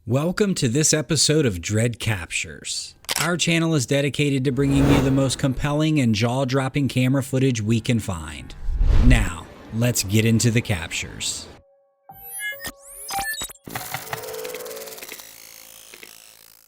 Welcome to this episode of Dread Captures. Our channel is dedicated to bringing you the most compelling and jaw-dropping camera footage we can find. Now, let's get into the captures.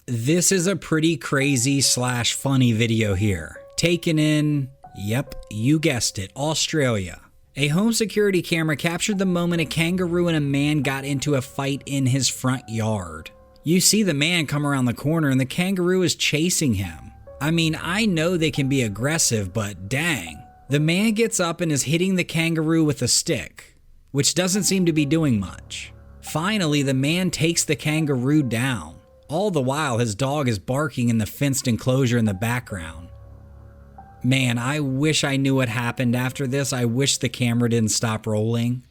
This is a pretty crazy / funny video here. Taken in, yep, you guessed it, Australia. A home security camera captured the moment a kangaroo and a man got into a fight in his front yard. You see the man come around the corner and the kangaroo is chasing him. I mean, I know they can be aggressive, but dang. The man gets up and is hitting the kangaroo with a stick, which doesn't seem to be doing much. Finally, the man takes the kangaroo down. All the while, his dog is barking in the fenced enclosure in the background. Man, I wish I knew what happened after this. I wish the camera didn't stop rolling.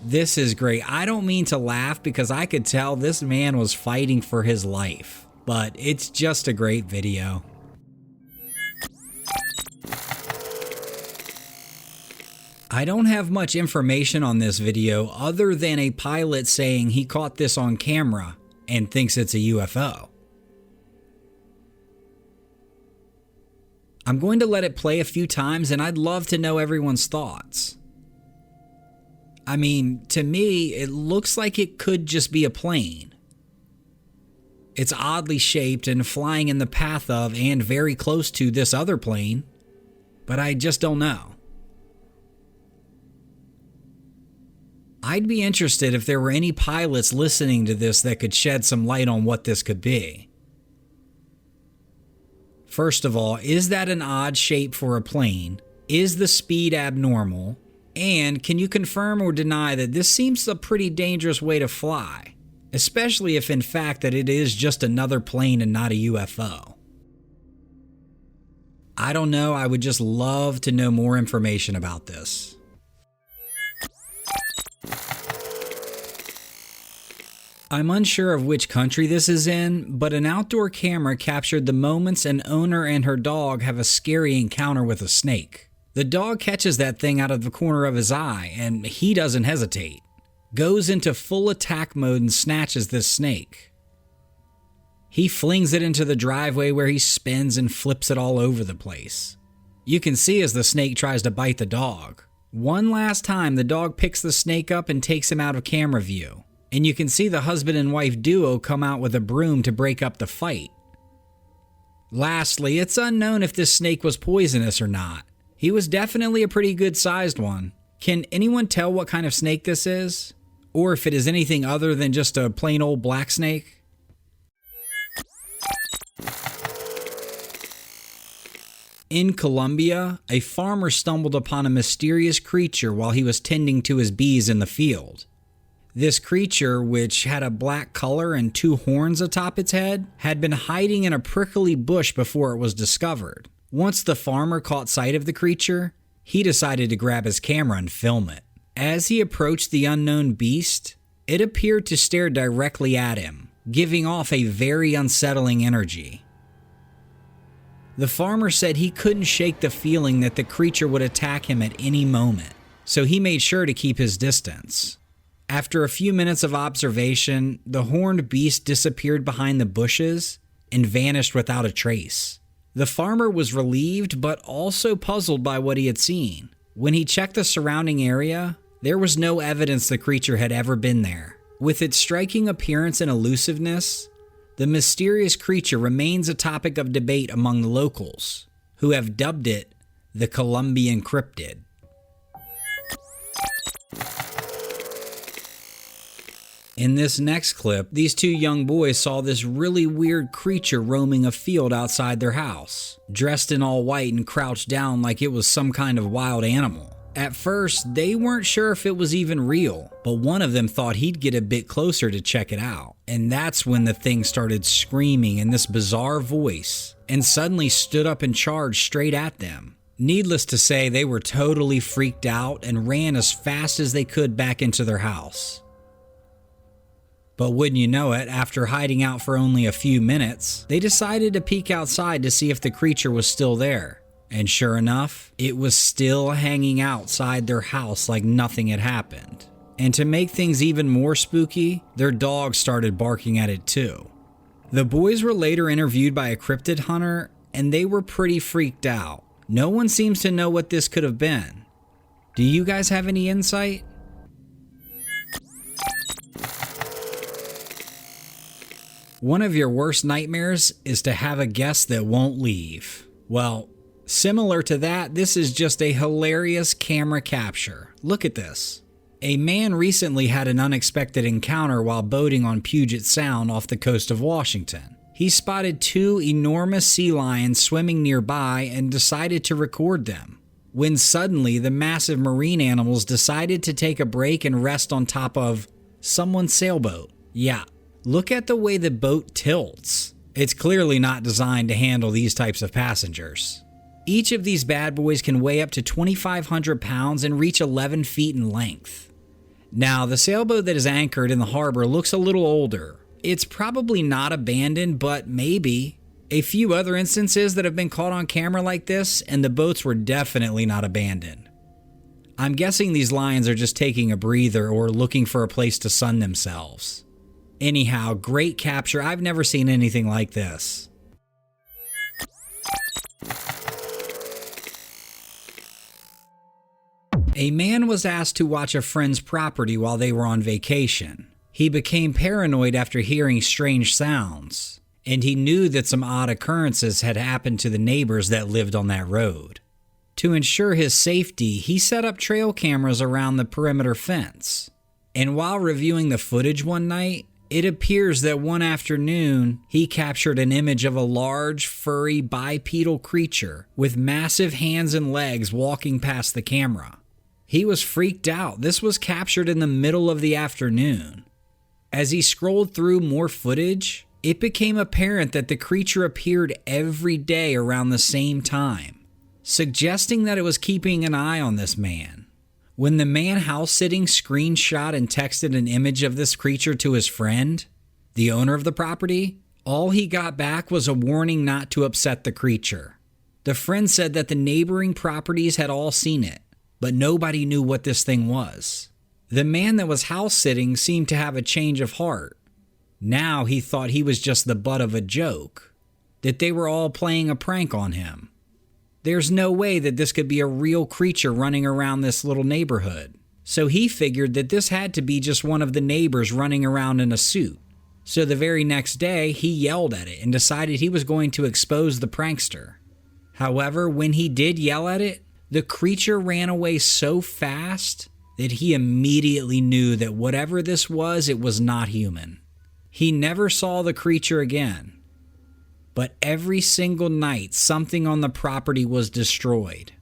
This is great. I don't mean to laugh because I could tell this man was fighting for his life, but it's just a great video. I don't have much information on this video other than a pilot saying he caught this on camera and thinks it's a UFO. I'm going to let it play a few times and I'd love to know everyone's thoughts. I mean, to me, it looks like it could just be a plane. It's oddly shaped and flying in the path of and very close to this other plane, but I just don't know. I'd be interested if there were any pilots listening to this that could shed some light on what this could be. First of all, is that an odd shape for a plane? Is the speed abnormal? And can you confirm or deny that this seems a pretty dangerous way to fly? Especially if in fact that it is just another plane and not a UFO. I don't know, I would just love to know more information about this. I'm unsure of which country this is in, but an outdoor camera captured the moments an owner and her dog have a scary encounter with a snake. The dog catches that thing out of the corner of his eye, and he doesn't hesitate. Goes into full attack mode and snatches this snake. He flings it into the driveway where he spins and flips it all over the place. You can see as the snake tries to bite the dog. One last time, the dog picks the snake up and takes him out of camera view. And you can see the husband and wife duo come out with a broom to break up the fight. Lastly, it's unknown if this snake was poisonous or not. He was definitely a pretty good sized one. Can anyone tell what kind of snake this is? Or if it is anything other than just a plain old black snake? In Colombia, a farmer stumbled upon a mysterious creature while he was tending to his bees in the field. This creature, which had a black color and 2 horns atop its head, had been hiding in a prickly bush before it was discovered. Once the farmer caught sight of the creature, he decided to grab his camera and film it. As he approached the unknown beast, it appeared to stare directly at him, giving off a very unsettling energy. The farmer said he couldn't shake the feeling that the creature would attack him at any moment, so he made sure to keep his distance. After a few minutes of observation, the horned beast disappeared behind the bushes and vanished without a trace. The farmer was relieved but also puzzled by what he had seen. When he checked the surrounding area, there was no evidence the creature had ever been there. With its striking appearance and elusiveness, the mysterious creature remains a topic of debate among the locals, who have dubbed it the Colombian cryptid. In this next clip, these 2 young boys saw this really weird creature roaming a field outside their house, dressed in all white and crouched down like it was some kind of wild animal. At first, they weren't sure if it was even real, but one of them thought he'd get a bit closer to check it out. And that's when the thing started screaming in this bizarre voice and suddenly stood up and charged straight at them. Needless to say, they were totally freaked out and ran as fast as they could back into their house. But wouldn't you know it, after hiding out for only a few minutes, they decided to peek outside to see if the creature was still there. And sure enough, it was still hanging outside their house like nothing had happened. And to make things even more spooky, their dog started barking at it too. The boys were later interviewed by a cryptid hunter, and they were pretty freaked out. No one seems to know what this could have been. Do you guys have any insight? One of your worst nightmares is to have a guest that won't leave. Well, similar to that, this is just a hilarious camera capture. Look at this. A man recently had an unexpected encounter while boating on Puget Sound off the coast of Washington. He spotted two enormous sea lions swimming nearby and decided to record them, when suddenly the massive marine animals decided to take a break and rest on top of someone's sailboat. Yeah, look at the way the boat tilts. It's clearly not designed to handle these types of passengers. Each of these bad boys can weigh up to 2,500 pounds and reach 11 feet in length. Now, the sailboat that is anchored in the harbor looks a little older. It's probably not abandoned, but maybe. A few other instances that have been caught on camera like this, and the boats were definitely not abandoned. I'm guessing these lions are just taking a breather or looking for a place to sun themselves. Anyhow, great capture. I've never seen anything like this. A man was asked to watch a friend's property while they were on vacation. He became paranoid after hearing strange sounds, and he knew that some odd occurrences had happened to the neighbors that lived on that road. To ensure his safety, he set up trail cameras around the perimeter fence. And while reviewing the footage one night, it appears that one afternoon, he captured an image of a large, furry, bipedal creature with massive hands and legs walking past the camera. He was freaked out. This was captured in the middle of the afternoon. As he scrolled through more footage, it became apparent that the creature appeared every day around the same time, suggesting that it was keeping an eye on this man. When the man house-sitting screenshot and texted an image of this creature to his friend, the owner of the property, all he got back was a warning not to upset the creature. The friend said that the neighboring properties had all seen it, but nobody knew what this thing was. The man that was house-sitting seemed to have a change of heart. Now he thought he was just the butt of a joke, that they were all playing a prank on him. There's no way that this could be a real creature running around this little neighborhood. So he figured that this had to be just one of the neighbors running around in a suit. So the very next day, he yelled at it and decided he was going to expose the prankster. However, when he did yell at it, the creature ran away so fast that he immediately knew that whatever this was, it was not human. He never saw the creature again. But every single night, something on the property was destroyed.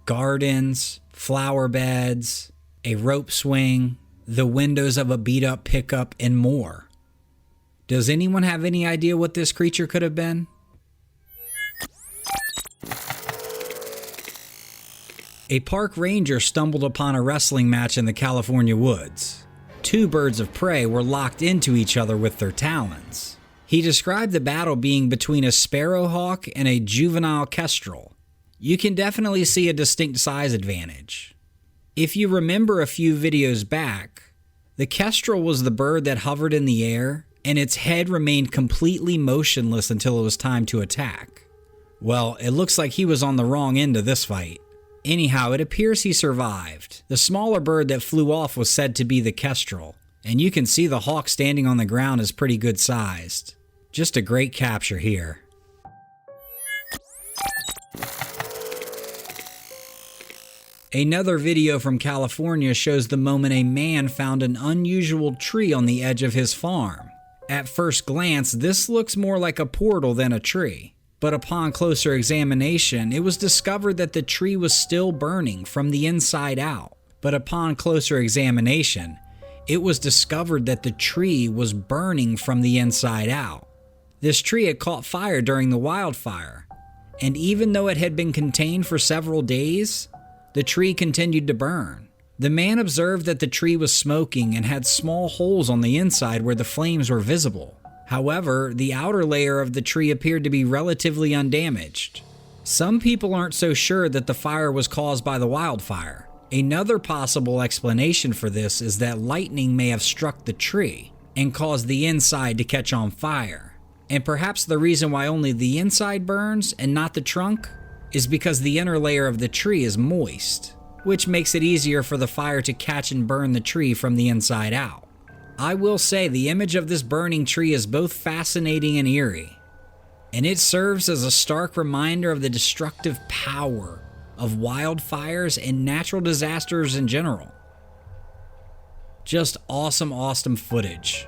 Gardens, flower beds, a rope swing, the windows of a beat-up pickup, and more. Does anyone have any idea what this creature could have been? A park ranger stumbled upon a wrestling match in the California woods. Two birds of prey were locked into each other with their talons. He described the battle being between a sparrowhawk and a juvenile kestrel. You can definitely see a distinct size advantage. If you remember a few videos back, the kestrel was the bird that hovered in the air, and its head remained completely motionless until it was time to attack. Well, it looks like he was on the wrong end of this fight. Anyhow, it appears he survived. The smaller bird that flew off was said to be the kestrel, and you can see the hawk standing on the ground is pretty good sized. Just a great capture here. Another video from California shows the moment a man found an unusual tree on the edge of his farm. At first glance, this looks more like a portal than a tree. But upon closer examination, it was discovered that the tree was still burning from the inside out. But upon closer examination, it was discovered that the tree was burning from the inside out. This tree had caught fire during the wildfire, and even though it had been contained for several days, the tree continued to burn. The man observed that the tree was smoking and had small holes on the inside where the flames were visible. However, the outer layer of the tree appeared to be relatively undamaged. Some people aren't so sure that the fire was caused by the wildfire. Another possible explanation for this is that lightning may have struck the tree and caused the inside to catch on fire. And perhaps the reason why only the inside burns and not the trunk is because the inner layer of the tree is moist, which makes it easier for the fire to catch and burn the tree from the inside out. I will say the image of this burning tree is both fascinating and eerie, and it serves as a stark reminder of the destructive power of wildfires and natural disasters in general. Just awesome footage.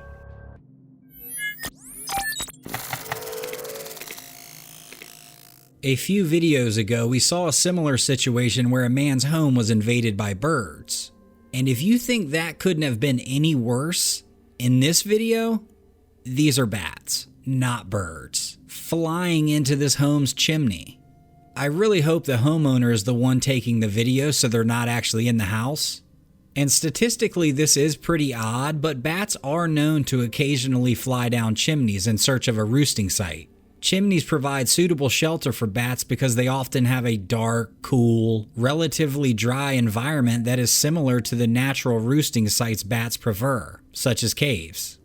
A few videos ago, we saw a similar situation where a man's home was invaded by birds. And if you think that couldn't have been any worse, in this video, these are bats, not birds, flying into this home's chimney. I really hope the homeowner is the one taking the video so they're not actually in the house. And statistically, this is pretty odd, but bats are known to occasionally fly down chimneys in search of a roosting site. Chimneys provide suitable shelter for bats because they often have a dark, cool, relatively dry environment that is similar to the natural roosting sites bats prefer, such as caves.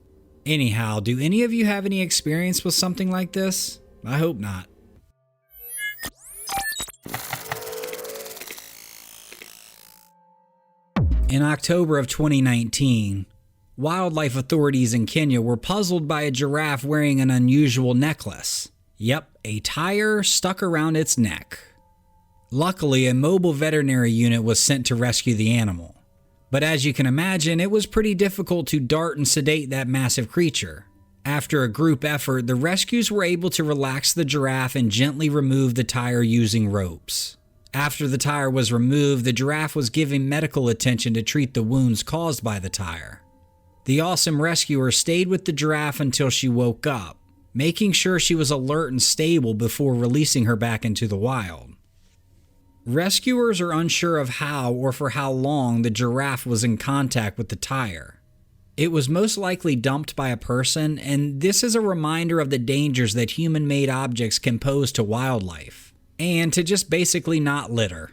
Anyhow, do any of you have any experience with something like this? I hope not. In October of 2019, wildlife authorities in Kenya were puzzled by a giraffe wearing an unusual necklace. Yep, a tire stuck around its neck. Luckily, a mobile veterinary unit was sent to rescue the animal. But as you can imagine, it was pretty difficult to dart and sedate that massive creature. After a group effort, the rescues were able to relax the giraffe and gently remove the tire using ropes. After the tire was removed, the giraffe was given medical attention to treat the wounds caused by the tire. The awesome rescuer stayed with the giraffe until she woke up, making sure she was alert and stable before releasing her back into the wild. Rescuers are unsure of how or for how long the giraffe was in contact with the tire. It was most likely dumped by a person, and this is a reminder of the dangers that human-made objects can pose to wildlife, and to just basically not litter.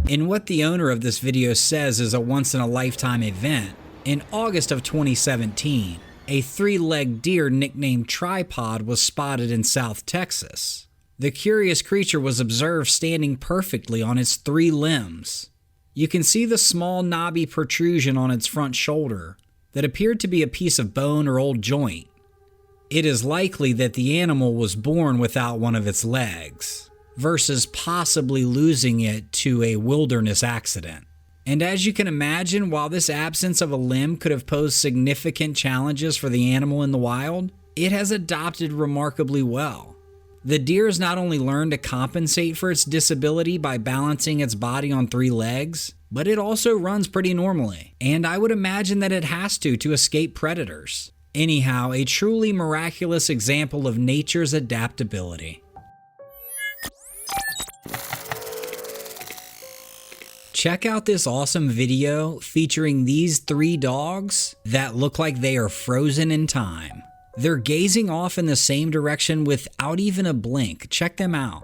In what the owner of this video says is a once-in-a-lifetime event, in August of 2017, a three-legged deer nicknamed Tripod was spotted in South Texas. The curious creature was observed standing perfectly on its three limbs. You can see the small knobby protrusion on its front shoulder that appeared to be a piece of bone or old joint. It is likely that the animal was born without one of its legs, versus possibly losing it to a wilderness accident. And as you can imagine, while this absence of a limb could have posed significant challenges for the animal in the wild, it has adapted remarkably well. The deer has not only learned to compensate for its disability by balancing its body on three legs, but it also runs pretty normally, and I would imagine that it has to escape predators. Anyhow, a truly miraculous example of nature's adaptability. Check out this awesome video featuring these three dogs that look like they are frozen in time. They're gazing off in the same direction without even a blink. Check them out.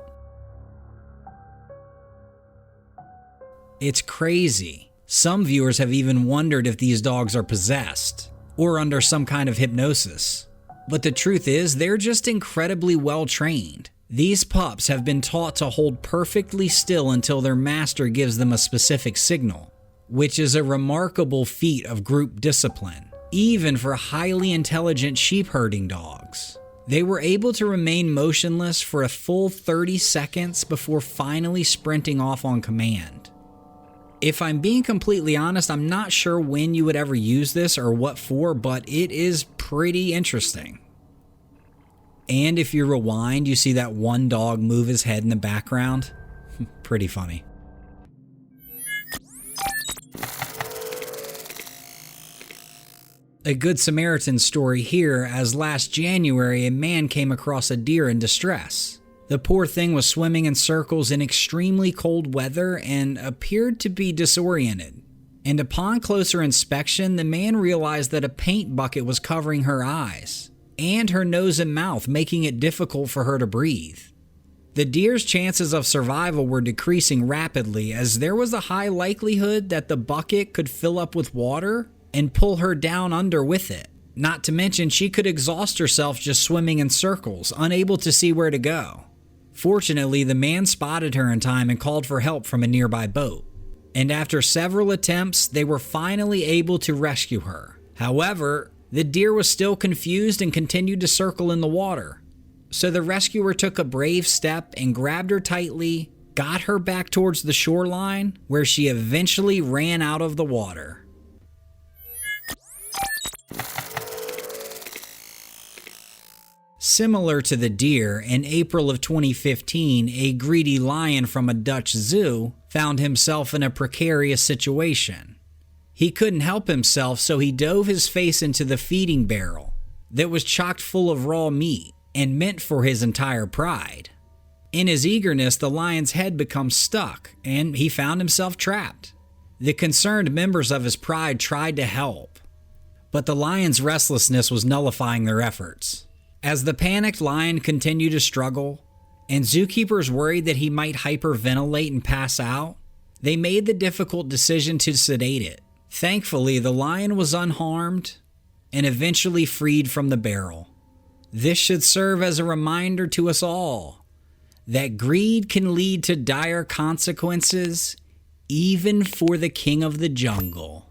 It's crazy. Some viewers have even wondered if these dogs are possessed or under some kind of hypnosis. But the truth is, they're just incredibly well trained. These pups have been taught to hold perfectly still until their master gives them a specific signal, which is a remarkable feat of group discipline, even for highly intelligent sheep herding dogs. They were able to remain motionless for a full 30 seconds before finally sprinting off on command. If I'm being completely honest, I'm not sure when you would ever use this or what for, but it is pretty interesting. And if you rewind, you see that one dog move his head in the background. Pretty funny. A Good Samaritan story here, as last January a man came across a deer in distress. The poor thing was swimming in circles in extremely cold weather and appeared to be disoriented. And upon closer inspection, the man realized that a paint bucket was covering her eyes. and her nose and mouth, making it difficult for her to breathe. The deer's chances of survival were decreasing rapidly, as there was a high likelihood that the bucket could fill up with water and pull her down under with it. Not to mention, she could exhaust herself just swimming in circles, unable to see where to go. Fortunately, the man spotted her in time and called for help from a nearby boat. And after several attempts, they were finally able to rescue her. However, the deer was still confused and continued to circle in the water. So the rescuer took a brave step and grabbed her tightly, got her back towards the shoreline, where she eventually ran out of the water. Similar to the deer, in April of 2015, a greedy lion from a Dutch zoo found himself in a precarious situation. He couldn't help himself, so he dove his face into the feeding barrel that was chock full of raw meat and meant for his entire pride. In his eagerness, the lion's head becomes stuck, and he found himself trapped. The concerned members of his pride tried to help, but the lion's restlessness was nullifying their efforts. As the panicked lion continued to struggle, and zookeepers worried that he might hyperventilate and pass out, they made the difficult decision to sedate it. Thankfully, the lion was unharmed and eventually freed from the barrel. This should serve as a reminder to us all that greed can lead to dire consequences, even for the king of the jungle.